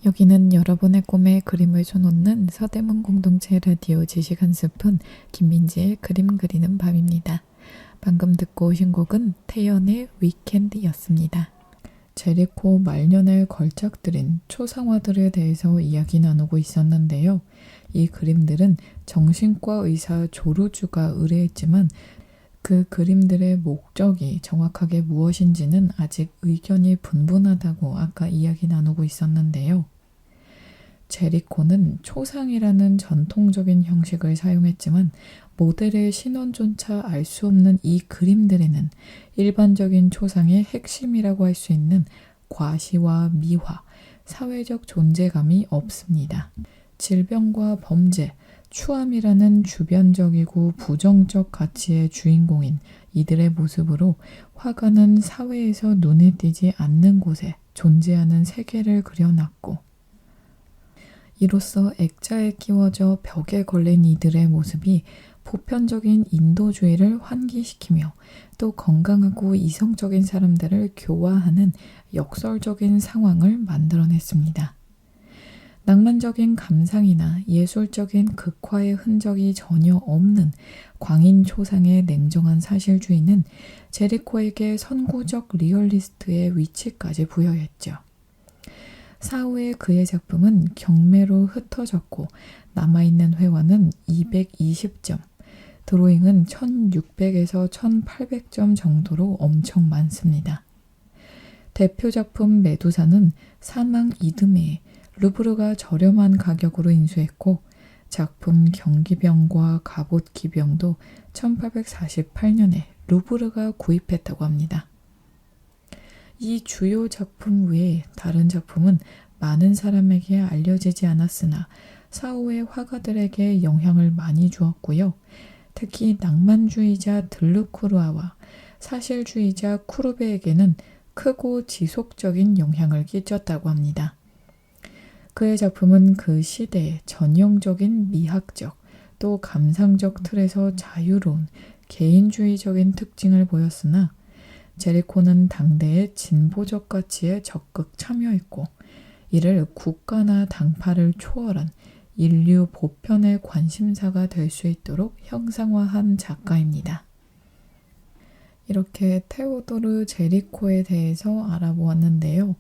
여기는 여러분의 꿈에 그림을 줘놓는 서대문 공동체 라디오 지식 한 스푼 김민지의 그림 그리는 밤입니다. 방금 듣고 오신 곡은 태연의 위켄드였습니다. 제리코 말년에 걸작들인 초상화들에 대해서 이야기 나누고 있었는데요. 이 그림들은 정신과 의사 조르주가 의뢰했지만 그 그림들의 목적이 정확하게 무엇인지는 아직 의견이 분분하다고 아까 이야기 나누고 있었는데요. 제리코는 초상이라는 전통적인 형식을 사용했지만 모델의 신원조차 알 수 없는 이 그림들에는 일반적인 초상의 핵심이라고 할 수 있는 과시와 미화, 사회적 존재감이 없습니다. 질병과 범죄, 추함이라는 주변적이고 부정적 가치의 주인공인 이들의 모습으로 화가는 사회에서 눈에 띄지 않는 곳에 존재하는 세계를 그려놨고 이로써 액자에 끼워져 벽에 걸린 이들의 모습이 보편적인 인도주의를 환기시키며 또 건강하고 이성적인 사람들을 교화하는 역설적인 상황을 만들어냈습니다. 낭만적인 감상이나 예술적인 극화의 흔적이 전혀 없는 광인 초상의 냉정한 사실주의는 제리코에게 선구적 리얼리스트의 위치까지 부여했죠. 사후에 그의 작품은 경매로 흩어졌고 남아있는 회화는 220점, 드로잉은 1600에서 1800점 정도로 엄청 많습니다. 대표 작품 메두사는 사망 이듬해에 루브르가 저렴한 가격으로 인수했고 작품 경기병과 갑옷 기병도 1848년에 루브르가 구입했다고 합니다. 이 주요 작품 외에 다른 작품은 많은 사람에게 알려지지 않았으나 사후의 화가들에게 영향을 많이 주었고요. 특히 낭만주의자 들루크루아와 사실주의자 쿠르베에게는 크고 지속적인 영향을 끼쳤다고 합니다. 그의 작품은 그 시대의 전형적인 미학적 또 감상적 틀에서 자유로운 개인주의적인 특징을 보였으나 제리코는 당대의 진보적 가치에 적극 참여했고 이를 국가나 당파를 초월한 인류 보편의 관심사가 될 수 있도록 형상화한 작가입니다. 이렇게 테오도르 제리코에 대해서 알아보았는데요.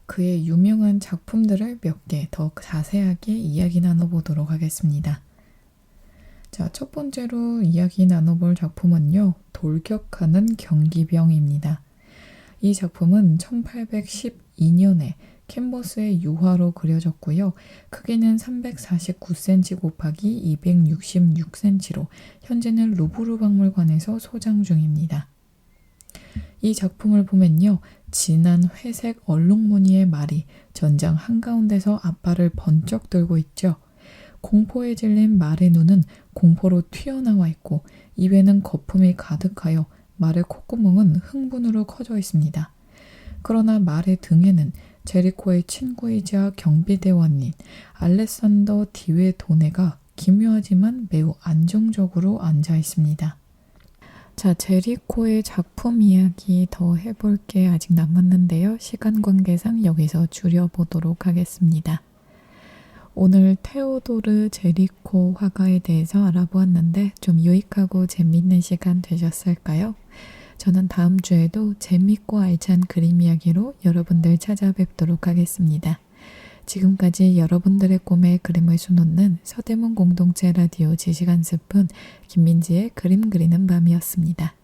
그의 유명한 작품들을 몇 개 더 자세하게 이야기 나눠보도록 하겠습니다. 자, 첫 번째로 이야기 나눠볼 작품은요. 돌격하는 경기병입니다. 이 작품은 1812년에 캔버스의 유화로 그려졌고요. 크기는 349cm 곱하기 266cm로 현재는 루브르 박물관에서 소장 중입니다. 이 작품을 보면요. 진한 회색 얼룩무늬의 말이 전장 한가운데서 앞발을 번쩍 들고 있죠. 공포에 질린 말의 눈은 공포로 튀어나와 있고 입에는 거품이 가득하여 말의 콧구멍은 흥분으로 커져 있습니다. 그러나 말의 등에는 제리코의 친구이자 경비대원인 알레산더 디웨도네가 기묘하지만 매우 안정적으로 앉아 있습니다. 자, 제리코의 작품 이야기 더 해볼 게 아직 남았는데요. 시간 관계상 여기서 줄여보도록 하겠습니다. 오늘 테오도르 제리코 화가에 대해서 알아보았는데 좀 유익하고 재미있는 시간 되셨을까요? 저는 다음 주에도 재밌고 알찬 그림 이야기로 여러분들 찾아뵙도록 하겠습니다. 지금까지 여러분들의 꿈에 그림을 수놓는 서대문 공동체 라디오 지식 한 스푼 김민지의 그림 그리는 밤이었습니다.